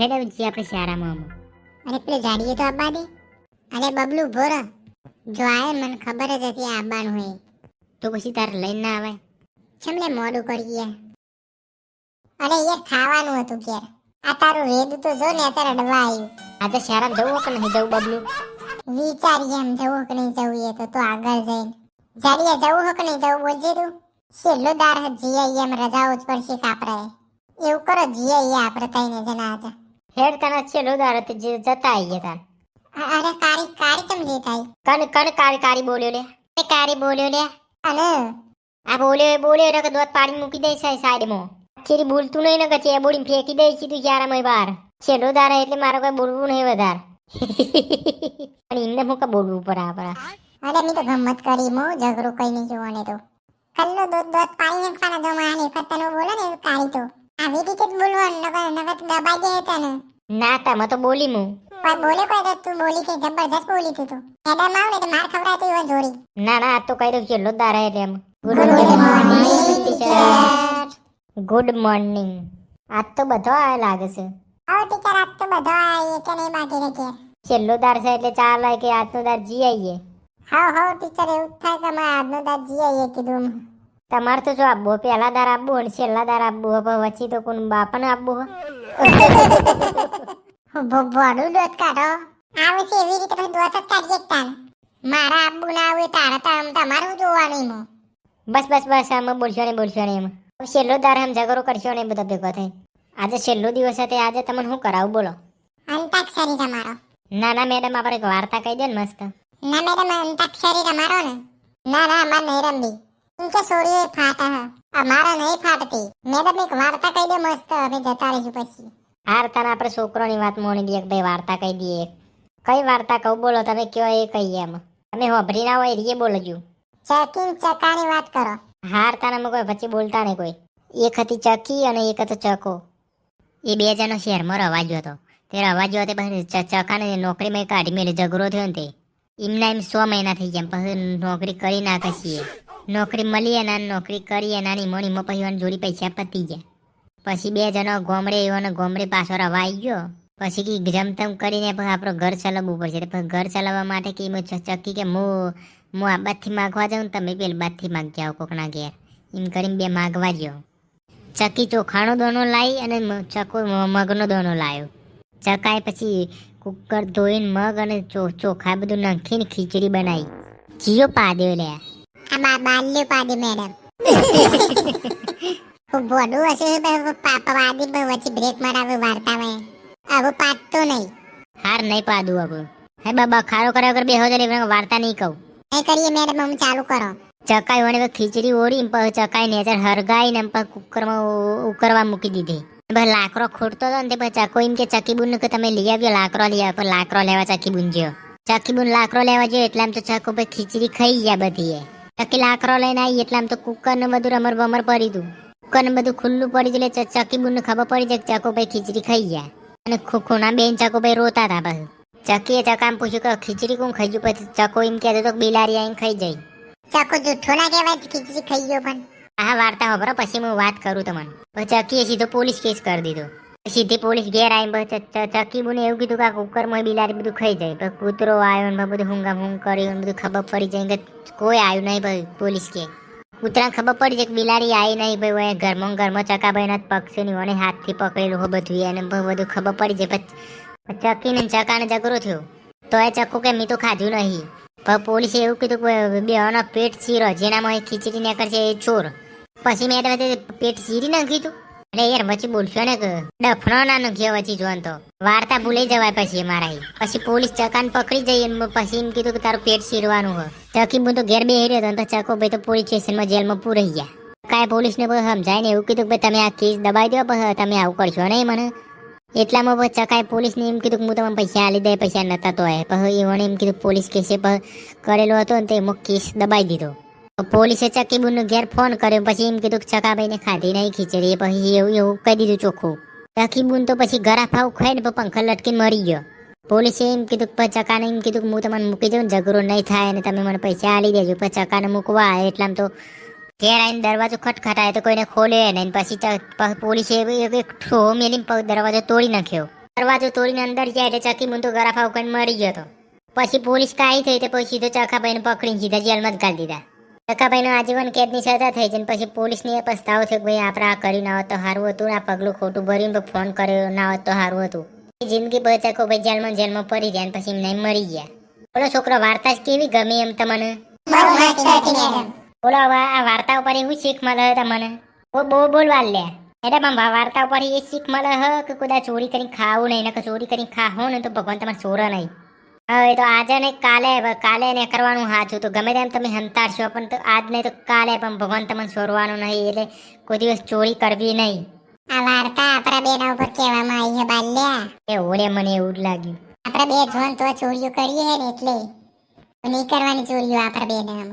હેડે જે આપણે શાળામાં અરે પેલે જાડીએ તો આબા દે. અરે બબલુ ભોર જો આય મને ખબર જ હતી આબાનું હોય. તો પછી તારે લઈને ના આવે. છમલે મોડું કરીએ. અરે યાર ખાવાનું હતું કે આ તારું રેદ તો જો ને અત્યારે અડવા આવ્યું. આજે શાળામાં જવું કે નહીં જવું બબલું? વિચારીએ એમ જવું કે નહીં જવું એ તો આગળ જઈને. જાડીએ જવું હો કે નહીં જવું બોલજે તું. છેલ્લો દાર જીએ એમ રજાઓ જ પડશે કાપરાએ. એવું કરો જીએ આપણે કઈને જના હતા. હેડ તને છેલ્લો દાર હતી જે જતા આવીએ તાર. અરે કારી ચમ દેતા કણ કારી બોલ્યો લે. કારી બોલ્યો લે. અને આ બોલ્યો એટલે દોત પાડી મૂકી દે છે સાઈડમાં. ચેરી બોલતું નહીં ને કે ચે બોડીને ફેંકી દે છે તું ક્યારામાં બહાર. છેલ્લો દાર એટલે મારે કોઈ બોલવું નહીં વધારે. અને એમને હું કા બોલવું પડે આપણા. અરે મી તો ગમત કરી મો ઝઘડો કઈ નહીં જોવાને તો. કલ્લો દોત પાણી નાખવાના દો માને ખતનો બોલે ને કારી તો આવી રીતે જ બોલવાનું નગત દબાઈ દે તને. ના તા તો બોલી હું. કોઈ બોલે કોઈ તો તું બોલી કે જબરદસ્ત બોલી તું તો. મેડમ આવે તો માર ખવડાય તો એવા જોડી. ના આ તો કહી દઉં છેલ્લો દાર એટલે એમ. Good morning teacher. Good morning. આજ તો બધો આ લાગે છે. આવો ટીચર આજ તો બધો આવીએ કે નહીં બાકી રહે. છેલ્લો દાર છે એટલે ચાલે કે આજનો દાર જી આવીએ. હા ટીચર એવું થાય કે અમે આજનો દાર જી આવીએ કીધું. તમારે તો જો આપવો પહેલા દાર આપવું અને છેલ્લા દાર આપવું હવે વચ્ચે તો કોણ બાપાને આપવું ભોડું દોત કાઢો આવે છે એવી રીતે પછી દોત જ કાઢીએ તાન. મારા આબુ ના આવે તારે તમારું જોવાનું એમાં. બસ આમાં બોલશો ને એમ. છેલ્લો દાર આમ ઝઘડો કરશો ને બધા ભેગો થાય. આજે છેલ્લો દિવસ હતો આજે તમને શું કરાવું બોલો? અંતાક્ષરી તમારો. ના મેડમ આપણે એક વાર્તા કહી દે ને મસ્ત. ના મેડમ અંતાક્ષરી તમારો ને. ના અમાર નહીં રમવી. ઇનકે સોરીએ ફાટા હા અમારા નહીં ફાટતી. મેડમ એક વાર્તા કહી દે મસ્ત અમે જતા રહીશું પછી. હારતા આપણે છોકરોની વાત મોની દઈએ ભાઈ વાર્તા કહી દઈએ. કઈ વાર્તા કહું બોલો તમે કયો એ કહીએ એમ. તમે હોભરી ના હોય એ બોલજો. ચકીન ચકાની વાત કરો. હારતાના કોઈ પછી બોલતા નહીં કોઈ. એક હતી ચકી અને એક હતો ચકો. એ બે જણનો શહેરમાં રવાજો હતો. તે રવાજો હતો પછી ચકાને નોકરીમાં કાઢી મેળે ઝઘડો થયો ને તે એમના એમ 100 મહિના થઈ ગયા. પછી નોકરી કરી નાખે છીએ. નોકરી મળી એના નોકરી કરી નાની મોણીમાં પછી એની જોડી પૈસા પતી ગયા. પછી બે જણો ગોમડે પાછો રવા આવી ગયો. પછી કે જમતમ કરીને પછી આપણું ઘર ચલાવવું પડશે. પછી ઘર ચલાવવા માટે કે ચક્કી કે હું આ બાદથી માગવા જાઉં તમે પેલી બાદથી માગી આવો કોકના ઘેર એમ કરીને બે માગવા ગયો. ચક્કી ચોખાનો દોનો લાવી અને ચકો મગનો દોનો લાવ્યો. ચકાએ પછી કુકર ધોઈને મગ અને ચોખા બધું નાખીને ખીચડી બનાવી. જીઓ પાડ્યો લે. આ બાલ્યો પાડી મેડમ. ભોડું હશે પાપા વાદી વચ્ચે બ્રેક મારાવે વાર્તામાં. આવું પાડતો નહીં. હાર નહીં પાડું હવે. હે બાબા ખારો કર્યા વગર બેહો જરી વાર્તા નહીં કહું. નહીં કરીએ મેડમ હું ચાલુ કરો. ચકાઈ વણે ખીચડી ઓળી પછી ચકાઈ નેચર હરગાઈને પછી કુકરમાં ઉકરવા મૂકી દીધી. પછી લાકડો ખોટતો હતો ને તે પછી ચકો એમ કે ચકી બુન કે તમે લઈ આવ્યો લાકડો લઈ આવ્યો. લાકડો લેવા ચકી બુન જ્યો. ચકી બુન લાકડો લેવા જ્યો એટલે આમ તો ચકો ભાઈ ખીચડી ખાઈ ગયા બધી. ચકી લાકડો લઈને આવી એટલે આમ તો કુકર ને બધું રમર બમર પડી દઉં. કુકર ને બધું ખુલ્લું પડી જાય એટલે ચકી બુન ને ખબર પડી જાય કે ચકો ભાઈ ખીચડી ખાઈ ગયા. અને ખૂણા બેન ચકો ભાઈ રોતા હતા. પછી ચકીએ ચકાને પૂછ્યું કે ખીચડી કોણ ખાઈ ગયું. પછી ચકો એમ કહેતો તો બિલાડી આવીને ખાઈ જાય. ચકો જૂઠો ના કહેવાય ખીચડી ખાઈ ગયો પણ. આ વાર્તા ખબર પછી હું વાત કરું તમને. પછી ચકીએ સીધો પોલીસ કેસ કરી દીધો. સીધી પોલીસ ઘેર આવીને ચકી બુને એવું કીધું કે આ કુકરમાં બિલાડી બધું ખાઈ જાય. પછી કૂતરો આવ્યો ને બધું હુંગામ કર્યું બધું ખબર પડી જાય કે કોઈ આવ્યું નહીં. ભાઈ પોલીસ કે કૂતરાને ખબર પડી જાય કે બિલાડી આવી નહીં. ભાઈ ઘરમાં ચકાભાઈના પક્ષીની અને હાથથી પકડેલું હોય બધું એને બધું ખબર પડી જાય. પછી ચકીને ચકાને ઝઘડો થયો તો એ ચક્કુ કે મેં તો ખાધું નહીં. પણ પોલીસે એવું કીધું કે બેવાનો પેટ ચીરો જેનામાં ખીચડી નીકળશે એ ચોર. પછી મેં પેટ ચીરી નાખ્યું હતું. એટલે યાર વચ્ચે બોલશો ને કે ડફણો ના નાખ્યો વચ્ચે જોન તો વાર્તા ભૂલી જવાય પછી મારા. પછી પોલીસ ચકાને પકડી જઈ પછી એમ કીધું કે તારું પેટ ચીરવાનું હોય. ચકી હું તો ઘેર બેહી રહ્યો તો ચકો ભાઈ તો પોલીસ સ્ટેશનમાં જેલમાં પૂરાઈ ગયા. કાંઈ પોલીસને સમજાય ને એવું કીધું કે તમે આ કેસ દબાઈ દો પછી તમે આવું કરશો નહીં મને. એટલામાં પછી ચકાએ પોલીસને એમ કીધું કે હું તમને પૈસા આલી દે. પૈસા નતા તો પછી એવણે એમ કીધું પોલીસ કેસે કરેલો હતો ને તે એમાં કેસ દબાઈ દીધો. પોલીસે ચકીબુનનો ઘેર ફોન કર્યો. પછી એમ કીધું કે ચકાભાઈને ખાધી નહીં ખીચડી. પછી એવું કહી દીધું ચોખ્ખું. ચકીબુન તો પછી ગરા ફાવ ખાઈને પંખા લટકીને મરી ગયો. પોલીસે એમ કીધું કે ચકાને એમ કીધું કે હું તમને મૂકી જાઉં ઝઘડો નહીં થાય અને તમે મને પૈસા આલી દેજો. પછી ચકાને મૂકવા આવે એટલામાં તો ઘેર આવીને દરવાજો ખટખટાય તો કોઈને ખોલે નહીં. પછી પોલીસે એક ઠો મેલીને દરવાજો તોડી નાખ્યો. દરવાજો તોડીને અંદર ગયા એટલે ચકી મું તો ગરાફા ઉકઈને મરી ગયો હતો. પછી પોલીસ કાંઈ થઈ તો પછી સીધો ચકાભાઈને પકડીને સીધા જેલમાં જ ઘાલી દીધા. ચકાભાઈનો આજીવન કેદની સજા થઈ છે ને પછી પોલીસને એ પસ્તાવો થયો કે ભાઈ આપણે આ કરી ના હોત તો સારું હતું ને આ પગલું ખોટું ભર્યું ને ફોન કર્યો ના હોત તો સારું હતું. જિંદગી બચાકો ભાઈ જેલમાં પડી જાય ને પછી એમને મરી ગયા. બોલો છોકરો, વાર્તા જ કેવી ગમી એમ તમને? બહુ મસ્ત હતી મેડમ. બોલો હવે આ વાર્તા ઉપર એવું શીખ મળે તમને? બોલવા લે મેડમ, આમ વાર્તા ઉપર એ શીખ મળે હ કે કદાચ ચોરી કરીને ખાવું નહીં, ને ચોરી કરીને ખાવો ને તો ભગવાન તમારે ચોરા નહીં. હવે તો આજે ને કાલે ને કરવાનું સાચું તો ગમે તેમ તમે હંતાડશો પણ તો આજ નહીં તો કાલે પણ ભગવાન તમને ચોરવાનું નહીં, એટલે કોઈ દિવસ ચોરી કરવી નહીં. આ વાર્તા આપણા બેના ઉપર કહેવામાં આવી છે બાલ્યા. એ ઓળે મને એવું જ લાગ્યું. આપણે બે જોન તો ચોરીઓ કરીએ ને એટલે નહીં કરવાની ચોરીઓ આપણા બેના.